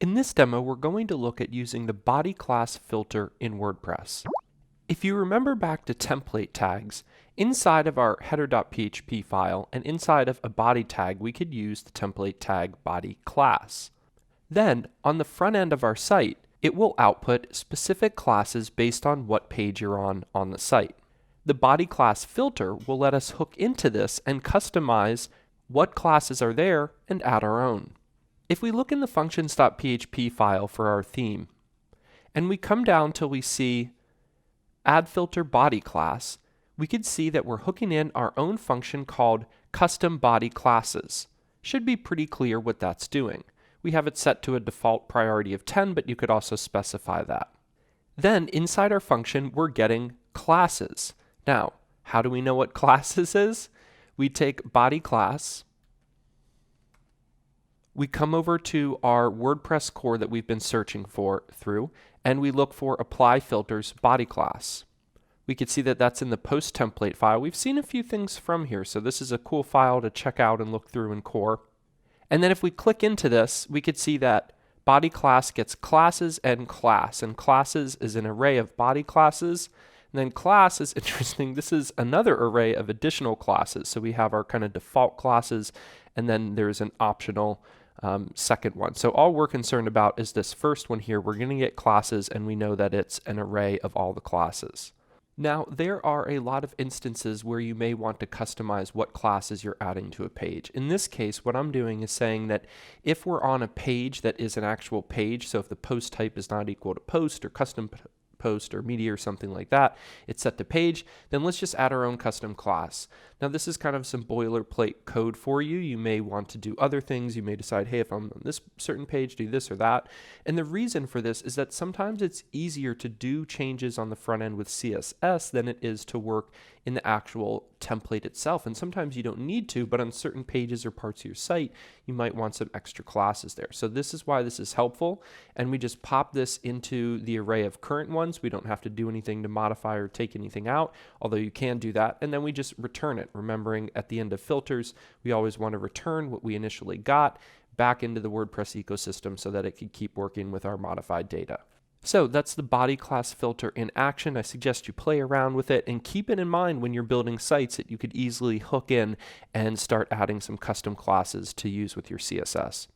In this demo, we're going to look at using the body class filter in WordPress. If you remember back to template tags, inside of our header.php file and inside of a body tag, we could use the template tag body class. Then, on the front end of our site, it will output specific classes based on what page you're on the site. The body class filter will let us hook into this and customize what classes are there and add our own. If we look in the functions.php file for our theme, and we come down till we see add filter body class, we could see that we're hooking in our own function called custom body classes. Should be pretty clear what that's doing. We have it set to a default priority of 10, but you could also specify that. Then inside our function, we're getting classes. Now, how do we know what classes is? We take body class, we come over to our WordPress core that we've been searching for through, and we look for apply filters body class. We could see that that's in the post template file. We've seen a few things from here, so this is a cool file to check out and look through in core. And then if we click into this, we could see that body class gets classes and classes is an array of body classes. And then class is interesting. This is another array of additional classes. So we have our kind of default classes, and then there's an optional second one. So all we're concerned about is this first one here. We're going to get classes, and we know that it's an array of all the classes. Now, there are a lot of instances where you may want to customize what classes you're adding to a page. In this case, what I'm doing is saying that if we're on a page that is an actual page, so if the post type is not equal to post or custom post or media or something like that, it's set to page, then let's just add our own custom class. Now this is kind of some boilerplate code for you. You may want to do other things. You may decide, hey, if I'm on this certain page, do this or that. And the reason for this is that sometimes it's easier to do changes on the front end with CSS than it is to work in the actual template itself. And sometimes you don't need to, but on certain pages or parts of your site, you might want some extra classes there. So this is why this is helpful. And we just pop this into the array of current ones. We don't have to do anything to modify or take anything out, although you can do that. And then we just return it. Remembering at the end of filters, we always want to return what we initially got back into the WordPress ecosystem so that it can keep working with our modified data. So that's the body class filter in action. I suggest you play around with it and keep it in mind when you're building sites that you could easily hook in and start adding some custom classes to use with your CSS.